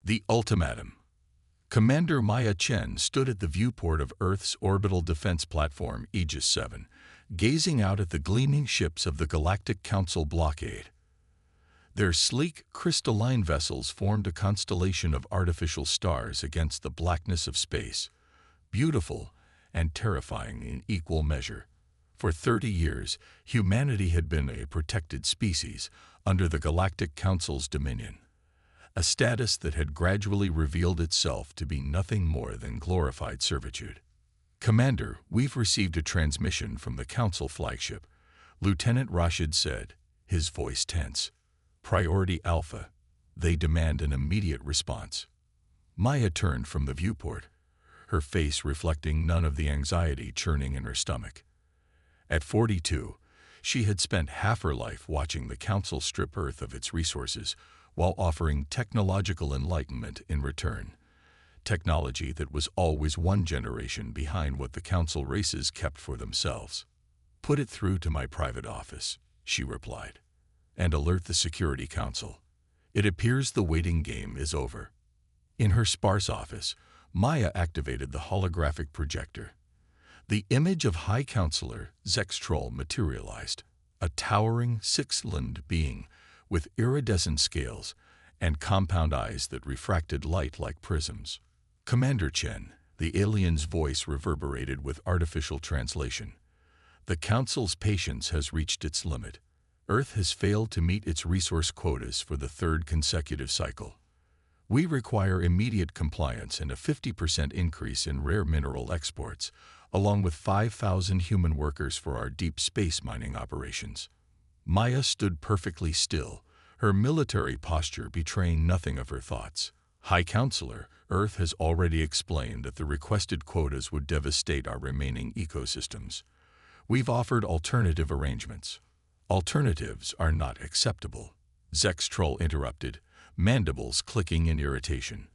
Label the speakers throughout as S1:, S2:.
S1: The ultimatum. Commander Maya Chen stood at the viewport of Earth's orbital defense platform Aegis 7, gazing out at the gleaming ships of the Galactic Council blockade. Their sleek, crystalline vessels formed a constellation of artificial stars against the blackness of space, beautiful and terrifying in equal measure. For 30 years, humanity had been a protected species under the Galactic Council's dominion, a status that had gradually revealed itself to be nothing more than glorified servitude. "Commander, we've received a transmission from the Council flagship," Lieutenant Rashid said, his voice tense. "Priority Alpha. They demand an immediate response." Maya turned from the viewport, her face reflecting none of the anxiety churning in her stomach. At 42, she had spent half her life watching the Council strip Earth of its resources while offering technological enlightenment in return. Technology that was always one generation behind what the Council races kept for themselves. "Put it through to my private office," she replied, "and alert the Security Council. It appears the waiting game is over." In her sparse office, Maya activated the holographic projector. The image of High Counselor Zextrol materialized, a towering, six-limbed being with iridescent scales and compound eyes that refracted light like prisms. "Commander Chen," the alien's voice reverberated with artificial translation. "The Council's patience has reached its limit. Earth has failed to meet its resource quotas for the third consecutive cycle. We require immediate compliance and a 50% increase in rare mineral exports, along with 5,000 human workers for our deep space mining operations." Maya stood perfectly still, her military posture betraying nothing of her thoughts. "High Counselor, Earth has already explained that the requested quotas would devastate our remaining ecosystems. We've offered alternative arrangements." "Alternatives are not acceptable," Zextrol interrupted, mandibles clicking in irritation.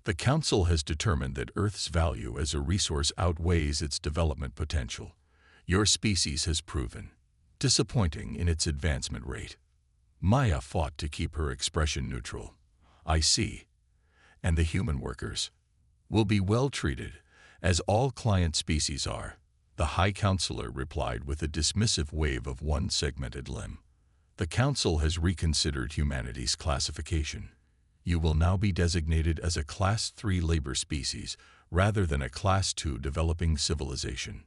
S1: "The Council has determined that Earth's value as a resource outweighs its development potential. Your species has proven disappointing in its advancement rate." Maya fought to keep her expression neutral. "I see. And the human workers will be well treated, as all client species are," the High Counselor replied with a dismissive wave of one segmented limb. "The Council has reconsidered humanity's classification. You will now be designated as a Class 3 labor species rather than a Class 2 developing civilization."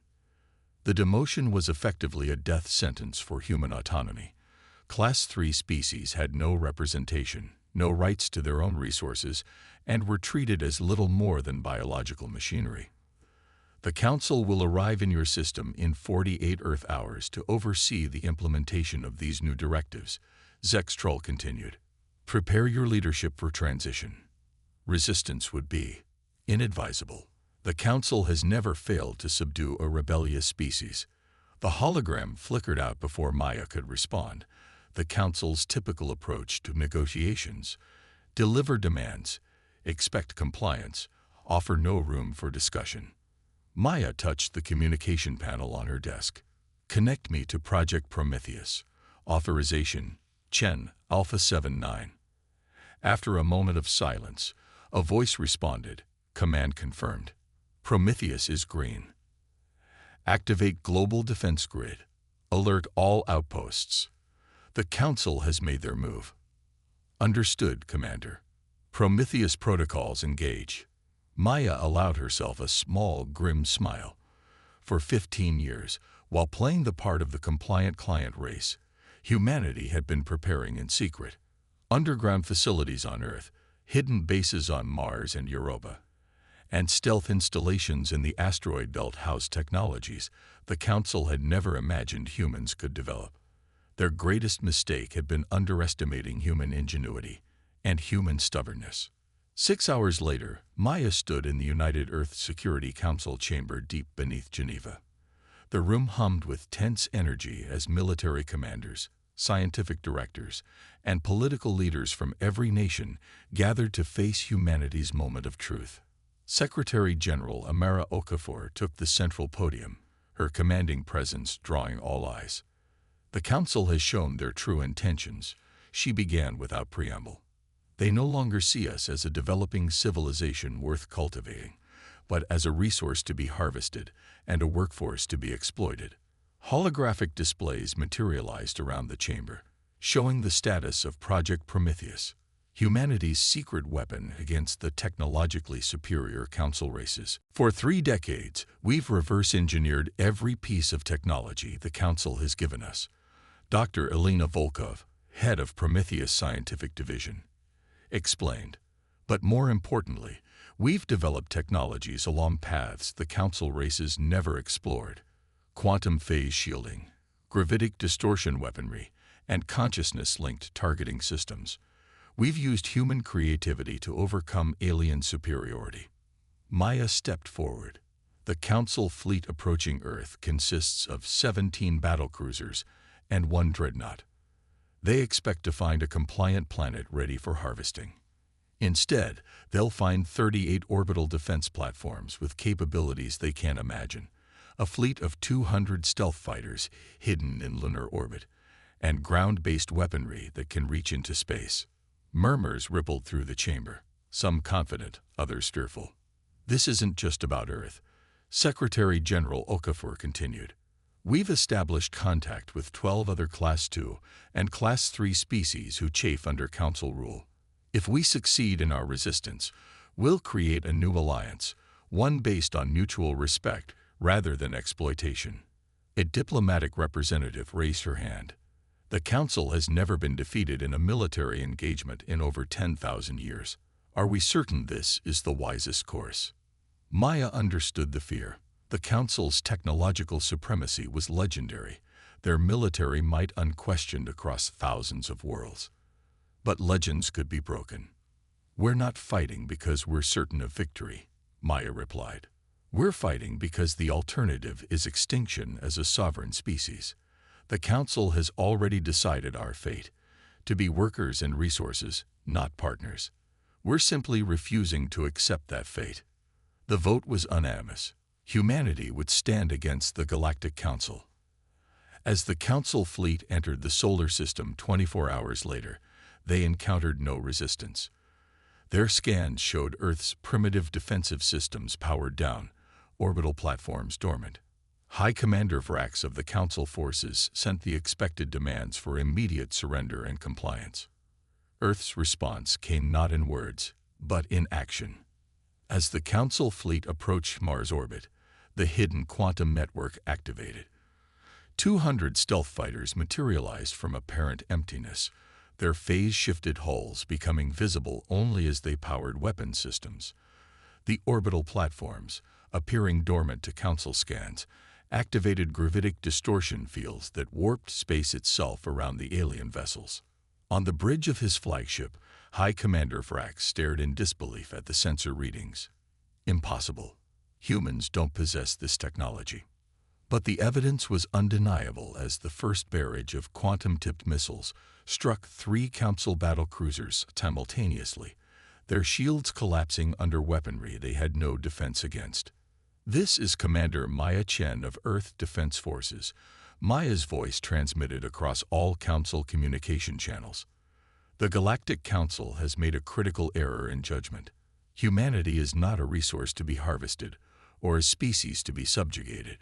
S1: The demotion was effectively a death sentence for human autonomy. Class 3 species had no representation, no rights to their own resources, and were treated as little more than biological machinery. "The Council will arrive in your system in 48 Earth hours to oversee the implementation of these new directives," Zextrol continued. "Prepare your leadership for transition. Resistance would be inadvisable. The Council has never failed to subdue a rebellious species." The hologram flickered out before Maya could respond. The Council's typical approach to negotiations: deliver demands, expect compliance, offer no room for discussion. Maya touched the communication panel on her desk. "Connect me to Project Prometheus. Authorization, Chen, Alpha 79. After a moment of silence, a voice responded. Command confirmed. Prometheus is green. Activate Global Defense Grid. Alert all outposts. The Council has made their move. Understood, Commander. Prometheus protocols engage." Maya allowed herself a small, grim smile. For 15 years, while playing the part of the compliant client race, humanity had been preparing in secret. Underground facilities on Earth, hidden bases on Mars and Europa, and stealth installations in the asteroid belt housed technologies the Council had never imagined humans could develop. Their greatest mistake had been underestimating human ingenuity and human stubbornness. 6 hours later, Maya stood in the United Earth Security Council chamber deep beneath Geneva. The room hummed with tense energy as military commanders, scientific directors, and political leaders from every nation gathered to face humanity's moment of truth. Secretary General Amara Okafor took the central podium, her commanding presence drawing all eyes. "The Council has shown their true intentions," she began without preamble. They no longer see us as a developing civilization worth cultivating, but as a resource to be harvested and a workforce to be exploited. Holographic displays materialized around the chamber, showing the status of Project Prometheus, humanity's secret weapon against the technologically superior council races. For 3 decades, we've reverse-engineered every piece of technology the council has given us. Dr. Elena Volkov, head of Prometheus Scientific Division, explained. But more importantly, we've developed technologies along paths the council races never explored. Quantum phase shielding, gravitic distortion weaponry, and consciousness-linked targeting systems. We've used human creativity to overcome alien superiority. Maya stepped forward. The Council fleet approaching Earth consists of 17 battlecruisers and 1 dreadnought. They expect to find a compliant planet ready for harvesting. Instead, they'll find 38 orbital defense platforms with capabilities they can't imagine, a fleet of 200 stealth fighters hidden in lunar orbit, and ground-based weaponry that can reach into space. Murmurs rippled through the chamber, some confident, others fearful. This isn't just about Earth, Secretary General Okafor continued. We've established contact with 12 other Class II and Class III species who chafe under Council rule. If we succeed in our resistance, we'll create a new alliance, one based on mutual respect rather than exploitation. A diplomatic representative raised her hand. The Council has never been defeated in a military engagement in over 10,000 years. Are we certain this is the wisest course? Maya understood the fear. The Council's technological supremacy was legendary, their military might unquestioned across thousands of worlds. But legends could be broken. We're not fighting because we're certain of victory, Maya replied. We're fighting because the alternative is extinction as a sovereign species. The Council has already decided our fate, to be workers and resources, not partners. We're simply refusing to accept that fate. The vote was unanimous. Humanity would stand against the Galactic Council. As the Council fleet entered the solar system 24 hours later, they encountered no resistance. Their scans showed Earth's primitive defensive systems powered down, orbital platforms dormant. High Commander Vrax of the Council forces sent the expected demands for immediate surrender and compliance. Earth's response came not in words, but in action. As the Council fleet approached Mars orbit, the hidden quantum network activated. 200 stealth fighters materialized from apparent emptiness, their phase-shifted hulls becoming visible only as they powered weapon systems. The orbital platforms, appearing dormant to Council scans, activated gravitic distortion fields that warped space itself around the alien vessels. On the bridge of his flagship, High Commander Vrax stared in disbelief at the sensor readings. Impossible. Humans don't possess this technology. But the evidence was undeniable as the first barrage of quantum-tipped missiles struck 3 Council battle cruisers simultaneously, their shields collapsing under weaponry they had no defense against. This is Commander Maya Chen of Earth Defense Forces. Maya's voice transmitted across all Council communication channels. The Galactic Council has made a critical error in judgment. Humanity is not a resource to be harvested, or a species to be subjugated.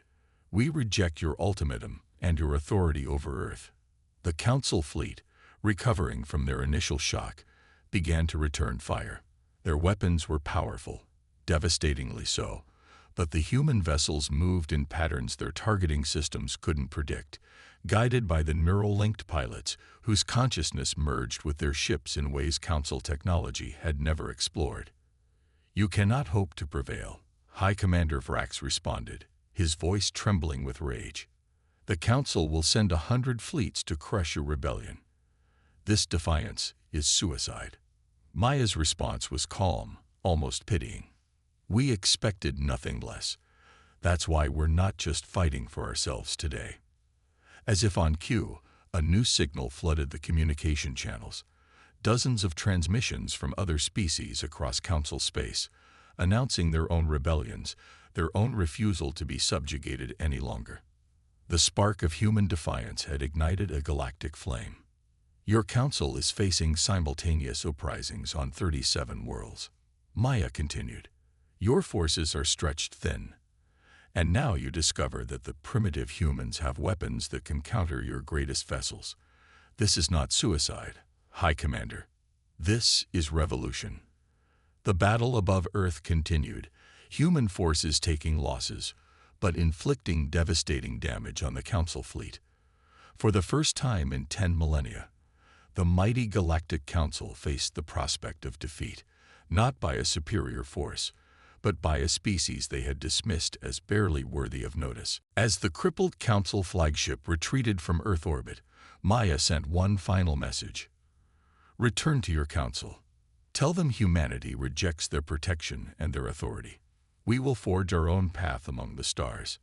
S1: We reject your ultimatum and your authority over Earth. The Council fleet, recovering from their initial shock, began to return fire. Their weapons were powerful, devastatingly so, but the human vessels moved in patterns their targeting systems couldn't predict, guided by the neural-linked pilots whose consciousness merged with their ships in ways Council technology had never explored. You cannot hope to prevail, High Commander Vrax responded, his voice trembling with rage. The Council will send 100 fleets to crush your rebellion. This defiance is suicide. Maya's response was calm, almost pitying. We expected nothing less. That's why we're not just fighting for ourselves today. As if on cue, a new signal flooded the communication channels. Dozens of transmissions from other species across Council space, announcing their own rebellions, their own refusal to be subjugated any longer. The spark of human defiance had ignited a galactic flame. Your council is facing simultaneous uprisings on 37 worlds. Maya continued. Your forces are stretched thin. And now you discover that the primitive humans have weapons that can counter your greatest vessels. This is not suicide, High Commander. This is revolution. The battle above Earth continued, human forces taking losses, but inflicting devastating damage on the Council fleet. For the first time in 10 millennia, the mighty Galactic Council faced the prospect of defeat, not by a superior force, but by a species they had dismissed as barely worthy of notice. As the crippled Council flagship retreated from Earth orbit, Maya sent one final message. Return to your Council. Tell them humanity rejects their protection and their authority. We will forge our own path among the stars,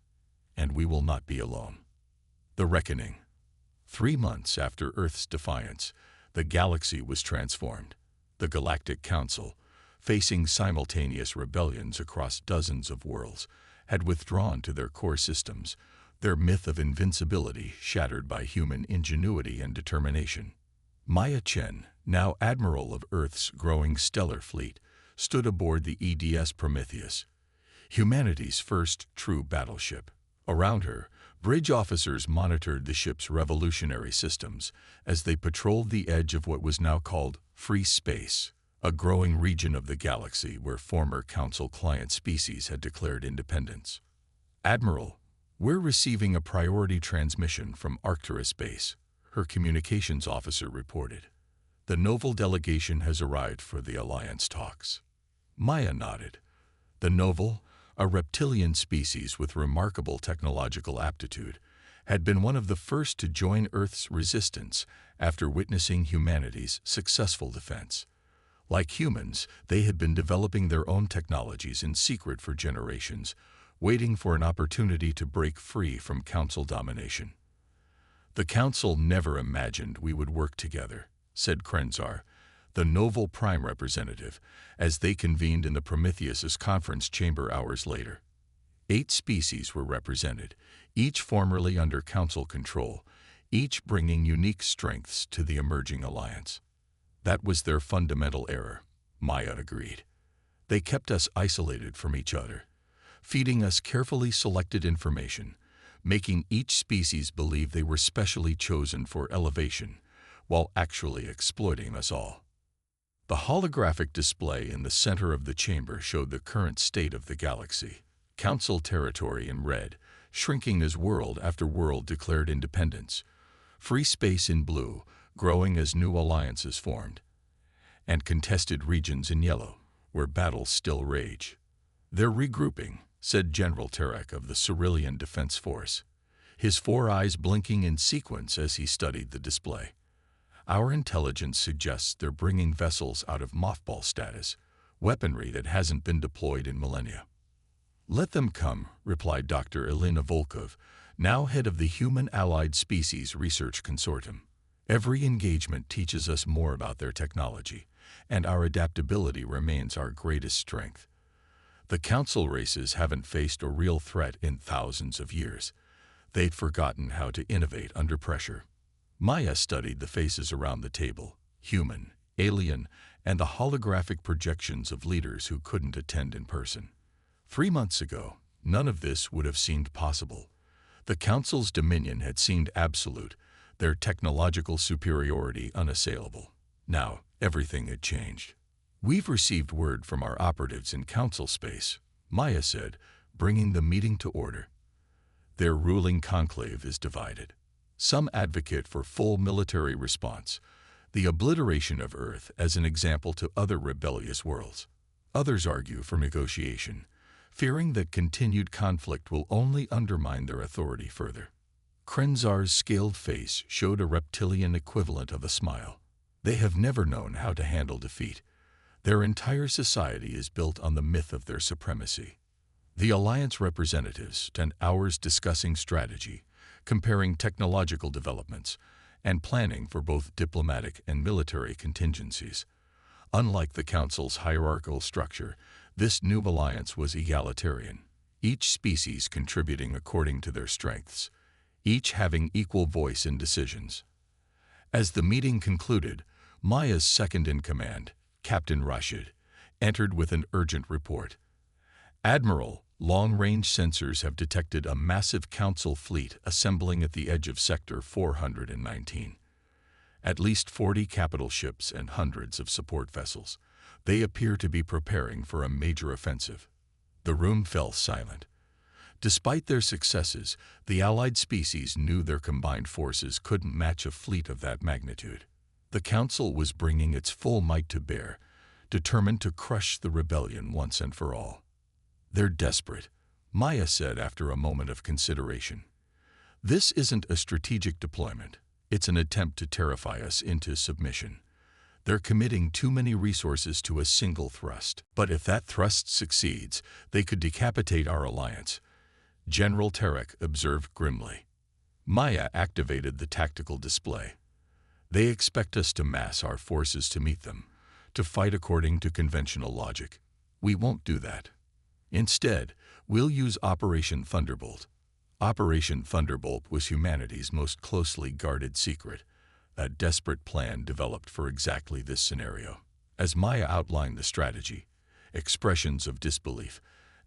S1: and we will not be alone. The Reckoning. 3 months after Earth's defiance, the galaxy was transformed. The Galactic Council, facing simultaneous rebellions across dozens of worlds, had withdrawn to their core systems, their myth of invincibility shattered by human ingenuity and determination. Maya Chen, now Admiral of Earth's growing stellar fleet, stood aboard the EDS Prometheus, humanity's first true battleship. Around her, bridge officers monitored the ship's revolutionary systems as they patrolled the edge of what was now called free space, a growing region of the galaxy where former Council client species had declared independence. Admiral, we're receiving a priority transmission from Arcturus Base, her communications officer reported. The Novel delegation has arrived for the Alliance talks. Maya nodded. The Novel, a reptilian species with remarkable technological aptitude, had been one of the first to join Earth's resistance after witnessing humanity's successful defense. Like humans, they had been developing their own technologies in secret for generations, waiting for an opportunity to break free from Council domination. The Council never imagined we would work together, said Krenzar, the Novel Prime representative, as they convened in the Prometheus's conference chamber hours later. 8 species were represented, each formerly under Council control, each bringing unique strengths to the emerging alliance. That was their fundamental error, Maya agreed. They kept us isolated from each other, feeding us carefully selected information, making each species believe they were specially chosen for elevation, while actually exploiting us all. The holographic display in the center of the chamber showed the current state of the galaxy. Council territory in red, shrinking as world after world declared independence. Free space in blue, growing as new alliances formed. And contested regions in yellow, where battles still rage. They're regrouping, said General Terek of the Cerulean Defense Force, his 4 eyes blinking in sequence as he studied the display. Our intelligence suggests they're bringing vessels out of mothball status, weaponry that hasn't been deployed in millennia. Let them come, replied Dr. Elena Volkov, now head of the Human Allied Species Research Consortium. Every engagement teaches us more about their technology, and our adaptability remains our greatest strength. The Council races haven't faced a real threat in thousands of years. They'd forgotten how to innovate under pressure. Maya studied the faces around the table, human, alien, and the holographic projections of leaders who couldn't attend in person. 3 months ago, none of this would have seemed possible. The Council's dominion had seemed absolute, their technological superiority unassailable. Now, everything had changed. We've received word from our operatives in Council space, Maya said, bringing the meeting to order. Their ruling conclave is divided. Some advocate for full military response, the obliteration of Earth as an example to other rebellious worlds. Others argue for negotiation, fearing that continued conflict will only undermine their authority further. Krenzar's scaled face showed a reptilian equivalent of a smile. They have never known how to handle defeat. Their entire society is built on the myth of their supremacy. The Alliance representatives spent hours discussing strategy, comparing technological developments, and planning for both diplomatic and military contingencies. Unlike the Council's hierarchical structure, this new alliance was egalitarian, each species contributing according to their strengths, each having equal voice in decisions. As the meeting concluded, Maya's second-in-command, Captain Rashid, entered with an urgent report. "Admiral, long-range sensors have detected a massive Council fleet assembling at the edge of Sector 419. At least 40 capital ships and hundreds of support vessels. They appear to be preparing for a major offensive." The room fell silent. Despite their successes, the Allied species knew their combined forces couldn't match a fleet of that magnitude. The Council was bringing its full might to bear, determined to crush the rebellion once and for all. "They're desperate," Maya said after a moment of consideration. "This isn't a strategic deployment. It's an attempt to terrify us into submission. They're committing too many resources to a single thrust. But if that thrust succeeds, they could decapitate our alliance," General Tarek observed grimly. Maya activated the tactical display. "They expect us to mass our forces to meet them, to fight according to conventional logic. We won't do that. Instead, we'll use Operation Thunderbolt." Operation Thunderbolt was humanity's most closely guarded secret, a desperate plan developed for exactly this scenario. As Maya outlined the strategy, expressions of disbelief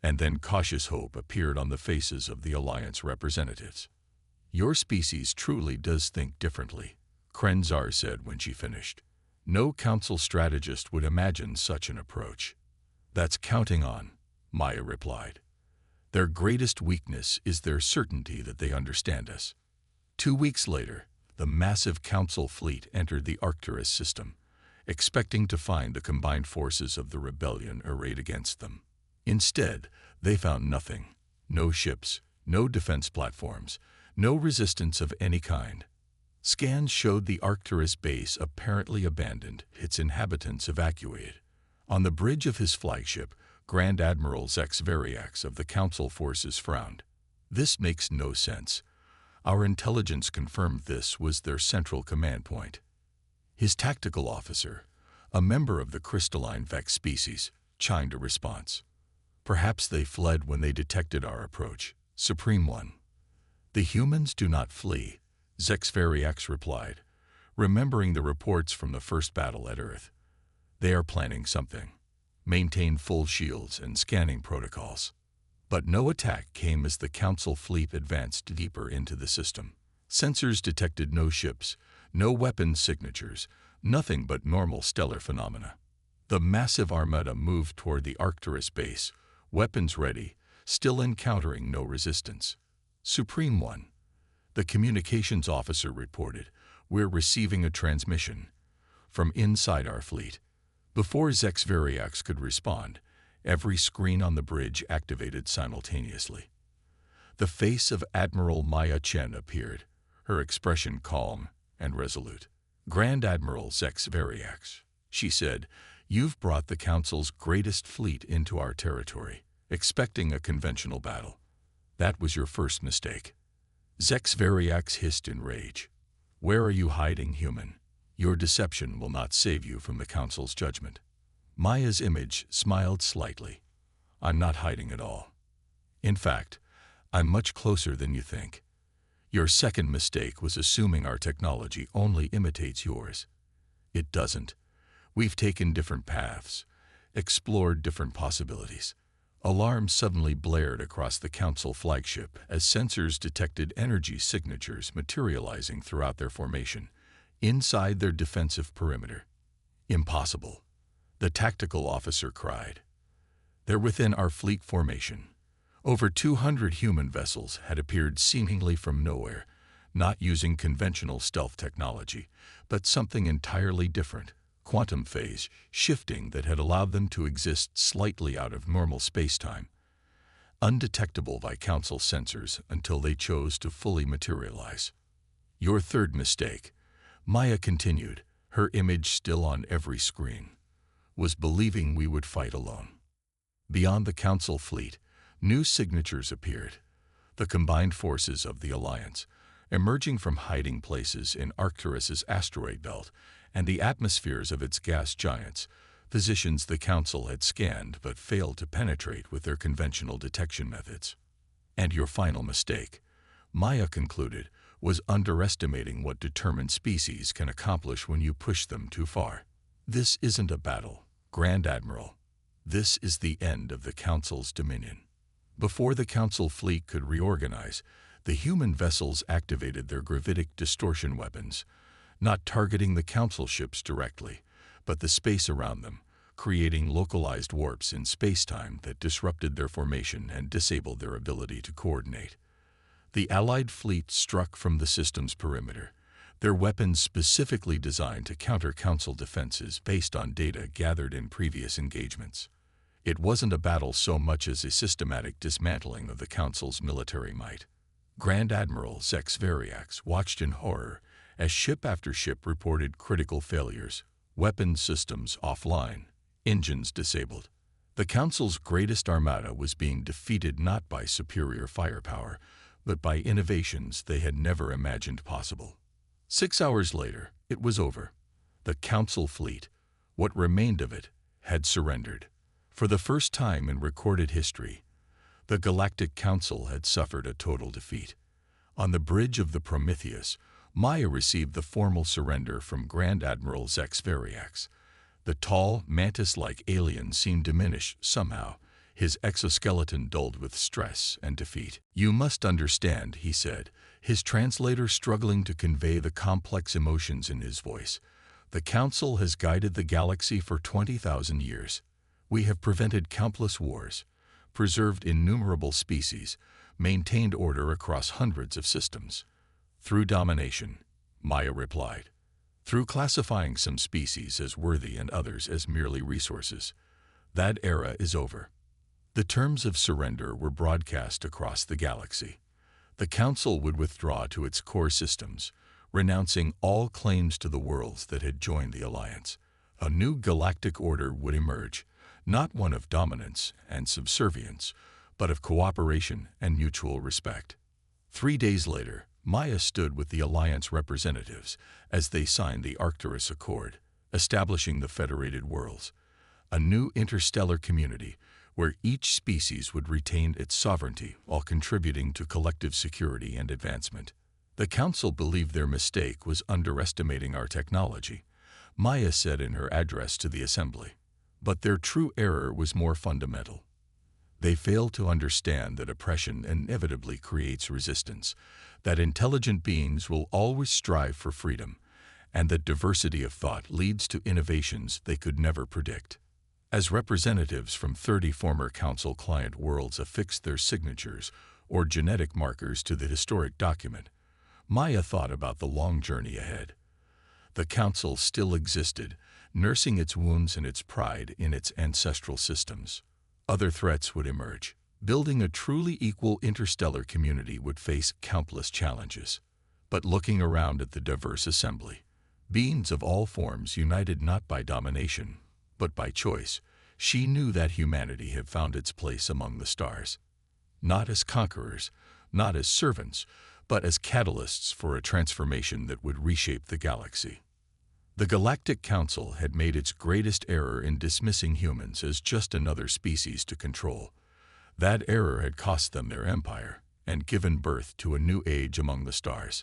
S1: and then cautious hope appeared on the faces of the Alliance representatives. "Your species truly does think differently," Krenzar said when she finished. "No Council strategist would imagine such an approach." "That's counting on," Maya replied. "Their greatest weakness is their certainty that they understand us." 2 weeks later, the massive Council fleet entered the Arcturus system, expecting to find the combined forces of the rebellion arrayed against them. Instead, they found nothing. No ships, no defense platforms, no resistance of any kind. Scans showed the Arcturus base apparently abandoned, its inhabitants evacuated. On the bridge of his flagship, Grand Admiral Zex Variax of the Council forces frowned. "This makes no sense. Our intelligence confirmed this was their central command point." His tactical officer, a member of the crystalline Vex species, chimed a response. "Perhaps they fled when they detected our approach, Supreme One." "The humans do not flee," Zex Variax replied, remembering the reports from the first battle at Earth. "They are planning something. Maintain full shields and scanning protocols." But no attack came as the Council fleet advanced deeper into the system. Sensors detected no ships, no weapons signatures, nothing but normal stellar phenomena. The massive armada moved toward the Arcturus base, weapons ready, still encountering no resistance. "Supreme One," the communications officer reported, "we're receiving a transmission from inside our fleet." Before Zex Variax could respond, every screen on the bridge activated simultaneously. The face of Admiral Maya Chen appeared, her expression calm and resolute. "Grand Admiral Zex Variax," she said, "you've brought the Council's greatest fleet into our territory, expecting a conventional battle. That was your first mistake." Zex Variax hissed in rage. "Where are you hiding, human? Your deception will not save you from the Council's judgment." Maya's image smiled slightly. "I'm not hiding at all. In fact, I'm much closer than you think. Your second mistake was assuming our technology only imitates yours. It doesn't. We've taken different paths, explored different possibilities." Alarms suddenly blared across the Council flagship as sensors detected energy signatures materializing throughout their formation, inside their defensive perimeter. "Impossible," the tactical officer cried. "They're within our fleet formation." Over 200 human vessels had appeared seemingly from nowhere, not using conventional stealth technology, but something entirely different, quantum phase shifting that had allowed them to exist slightly out of normal space-time, undetectable by Council sensors until they chose to fully materialize. "Your third mistake," Maya continued, her image still on every screen, "was believing we would fight alone." Beyond the Council fleet, new signatures appeared, the combined forces of the Alliance, emerging from hiding places in Arcturus's asteroid belt and the atmospheres of its gas giants, positions the Council had scanned but failed to penetrate with their conventional detection methods. "And your final mistake," Maya concluded, was underestimating what determined species can accomplish when you push them too far. This isn't a battle, Grand Admiral. This is the end of the Council's dominion. Before the Council fleet could reorganize, the human vessels activated their gravitic distortion weapons, not targeting the Council ships directly, but the space around them, creating localized warps in space-time that disrupted their formation and disabled their ability to coordinate. The Allied fleet struck from the system's perimeter, their weapons specifically designed to counter Council defenses based on data gathered in previous engagements. It wasn't a battle so much as a systematic dismantling of the Council's military might. Grand Admiral Zex Variax watched in horror as ship after ship reported critical failures, weapons systems offline, engines disabled. The Council's greatest armada was being defeated not by superior firepower, but by innovations they had never imagined possible. 6 hours later, it was over. The Council fleet, what remained of it, had surrendered. For the first time in recorded history, the Galactic Council had suffered a total defeat. On the bridge of the Prometheus, Maya received the formal surrender from Grand Admiral Zex Variax. The tall, mantis-like alien seemed diminished somehow, his exoskeleton dulled with stress and defeat. "You must understand," he said, his translator struggling to convey the complex emotions in his voice. "The Council has guided the galaxy for 20,000 years. We have prevented countless wars, preserved innumerable species, maintained order across hundreds of systems. Through domination," Maya replied. "Through classifying some species as worthy and others as merely resources. That era is over." The terms of surrender were broadcast across the galaxy. The Council would withdraw to its core systems, renouncing all claims to the worlds that had joined the Alliance. A new galactic order would emerge, not one of dominance and subservience, but of cooperation and mutual respect. 3 days later, Maya stood with the Alliance representatives as they signed the Arcturus Accord, establishing the Federated Worlds, a new interstellar community where each species would retain its sovereignty while contributing to collective security and advancement. The Council believed their mistake was underestimating our technology, Maya said in her address to the Assembly. But their true error was more fundamental. They failed to understand that oppression inevitably creates resistance, that intelligent beings will always strive for freedom, and that diversity of thought leads to innovations they could never predict. As representatives from 30 former Council client worlds affixed their signatures or genetic markers to the historic document, Maya thought about the long journey ahead. The Council still existed, nursing its wounds and its pride in its ancestral systems. Other threats would emerge. Building a truly equal interstellar community would face countless challenges. But looking around at the diverse assembly, beings of all forms united not by domination, but by choice, she knew that humanity had found its place among the stars. Not as conquerors, not as servants, but as catalysts for a transformation that would reshape the galaxy. The Galactic Council had made its greatest error in dismissing humans as just another species to control. That error had cost them their empire and given birth to a new age among the stars.